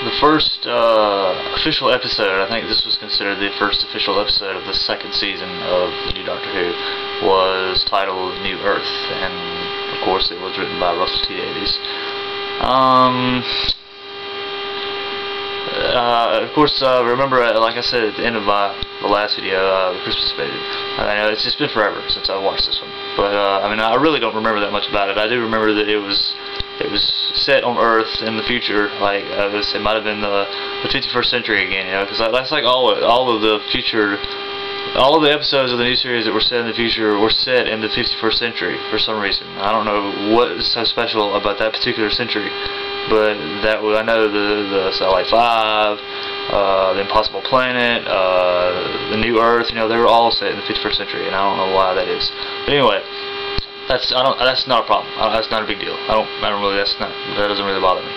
The first official episode, I think this was considered the first official episode of the second season of the new Doctor Who, was titled New Earth, and of course it was written by Russell T Davies. Of course, remember, like I said at the end of the last video, the Christmas Invasion. I know it's just been forever since I watched this one, but I mean, I really don't remember that much about it. I do remember that it was set on Earth in the future, like it might have been the 51st century again, you know, because that's like all of the future. All of the episodes of the new series that were set in the future were set in the 51st century for some reason. I don't know what is so special about that particular century, but I know the Satellite 5, the Impossible Planet, the New Earth, you know, they were all set in the 51st century, and I don't know why that is. But anyway, that's not a problem. That's not a big deal. That doesn't really bother me.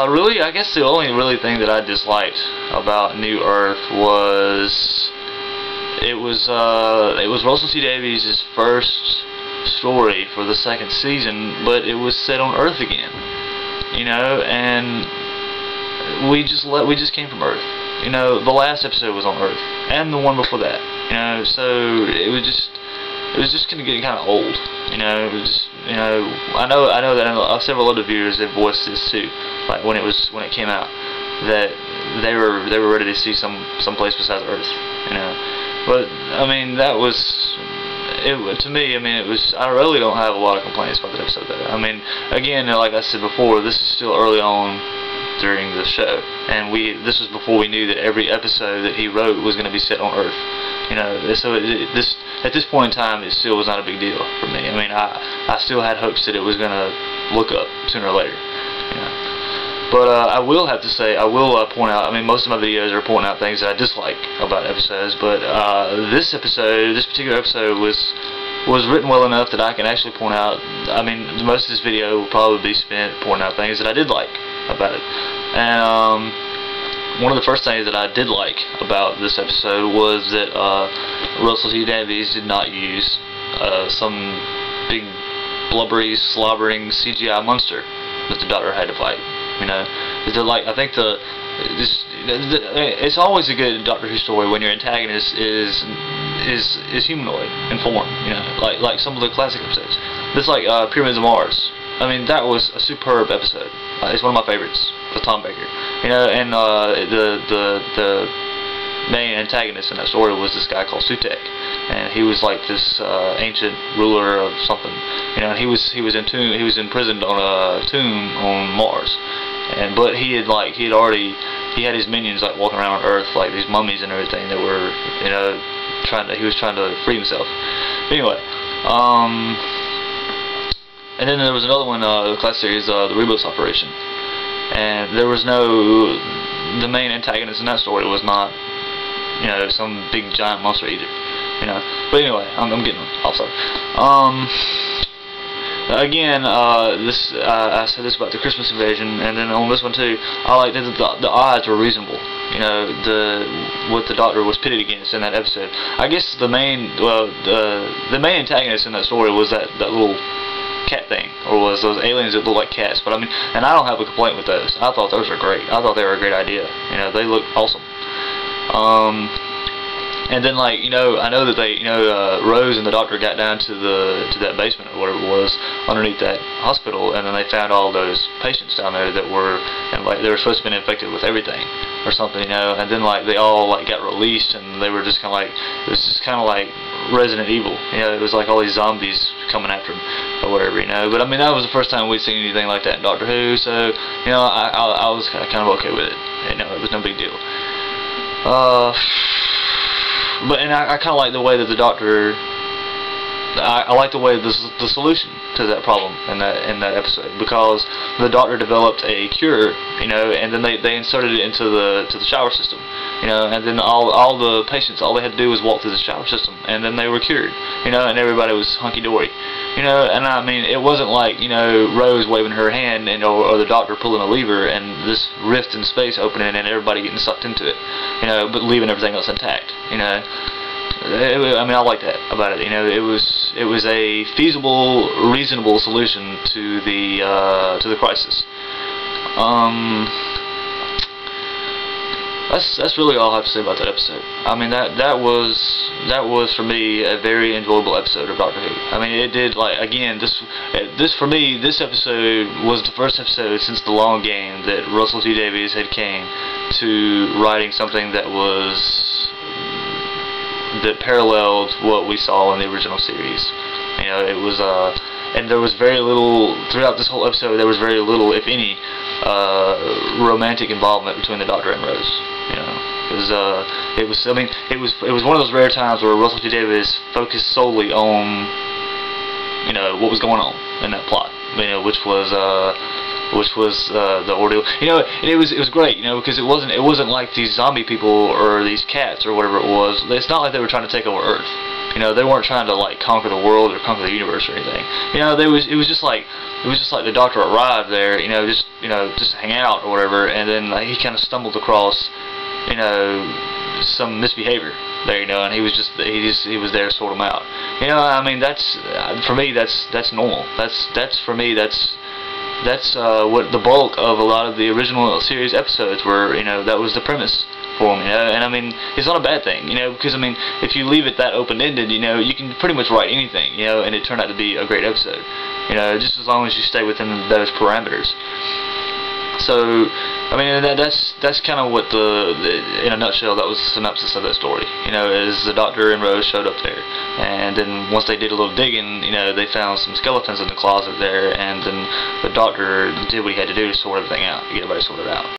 Really, I guess the only really thing that I disliked about New Earth was it was Russell T Davies' first story for the second season, but it was set on Earth again, you know, and we just came from Earth, you know. The last episode was on Earth, and the one before that, you know, so it was just kind of getting kind of old, you know. It was just, you know, I know that several other viewers have voiced this too, like when it came out, that they were ready to see some place besides Earth, you know. But I mean, that was to me. I mean, I really don't have a lot of complaints about that episode though. I mean, again, like I said before, this is still early on during the show, and this was before we knew that every episode that he wrote was going to be set on Earth, you know. So at this point in time, it still was not a big deal for me. I mean, I still had hopes that it was going to look up sooner or later, you know. But I will have to say, I will point out, I mean, most of my videos are pointing out things that I dislike about episodes, but this particular episode was written well enough that I can actually point out, I mean, most of this video will probably be spent pointing out things that I did like about it. And one of the first things that I did like about this episode was that Russell T Davies did not use some big blubbery, slobbering CGI monster that the Doctor had to fight. You know, I think it's always a good Doctor Who story when your antagonist is humanoid in form. You know, like some of the classic episodes. This Pyramids of Mars. I mean, that was a superb episode. It's one of my favorites with Tom Baker. You know, and the main antagonist in that story was this guy called Sutek, and he was like this ancient ruler of something. You know, and he was imprisoned on a tomb on Mars. But he had his minions like walking around on Earth, like these mummies and everything that were, you know, he was trying to free himself. But anyway, and then there was another one, the class series, the Rebus Operation, and the main antagonist in that story was not, you know, some big giant monster eater, you know. But anyway, I'm getting off subject. Again, I said this about the Christmas Invasion, and then on this one too, I like that the odds were reasonable. You know, what the Doctor was pitted against in that episode. I guess the main antagonist in that story was that little cat thing, or was those aliens that look like cats. But I mean, and I don't have a complaint with those. I thought those were great. I thought they were a great idea. You know, they looked awesome. And then, like, you know, I know that they, you know, Rose and the Doctor got down to that basement or whatever it was underneath that hospital, and then they found all those patients down there that were, and like they were supposed to be infected with everything or something, you know. And then like they all like got released, and they were just kind of like, it was just kind of like Resident Evil, you know. It was like all these zombies coming after them or whatever, you know. But I mean, that was the first time we'd seen anything like that in Doctor Who, so you know, I was kind of okay with it. You know, it was no big deal. And I kind of like the way that the Doctor, I like the way the solution to that problem in that episode, because the Doctor developed a cure, you know, and then they inserted it into the shower system, you know, and then all the patients, all they had to do was walk through the shower system, and then they were cured, you know, and everybody was hunky-dory, you know. And I mean, it wasn't like, you know, Rose waving her hand or the Doctor pulling a lever and this rift in space opening and everybody getting sucked into it, you know, but leaving everything else intact, you know. I mean, I like that about it. You know, it was a feasible, reasonable solution to the crisis. That's really all I have to say about that episode. I mean, that was for me a very enjoyable episode of Doctor Who. I mean, it did, like, again, this for me, this episode was the first episode since The Long Game that Russell T Davies had came to writing something that paralleled what we saw in the original series. You know, it was and there was very little throughout this whole episode. There was very little, if any, romantic involvement between the Doctor and Rose. You know, it was one of those rare times where Russell T Davies focused solely on, you know, what was going on in that plot. You know, which was the ordeal. You know, and it was great. You know, because it wasn't like these zombie people or these cats or whatever it was. It's not like they were trying to take over Earth. You know, they weren't trying to, like, conquer the world or conquer the universe or anything. You know, it was just like the Doctor arrived there, you know, just to hang out or whatever, and then, like, he kind of stumbled across, you know, some misbehavior there, you know, and he was there to sort them out. You know, I mean, that's for me, that's normal. That's for me, that's what the bulk of a lot of the original series episodes were. You know, that was the premise for them, you know, and I mean, it's not a bad thing, you know, because I mean, if you leave it that open-ended, you know, you can pretty much write anything, you know, and it turned out to be a great episode, you know, just as long as you stay within those parameters. So, I mean, that's kind of what in a nutshell, that was the synopsis of that story. You know, is the Doctor and Rose showed up there, and then once they did a little digging, you know, they found some skeletons in the closet there, and then the Doctor did what he had to do to sort everything out, to get everybody sorted out.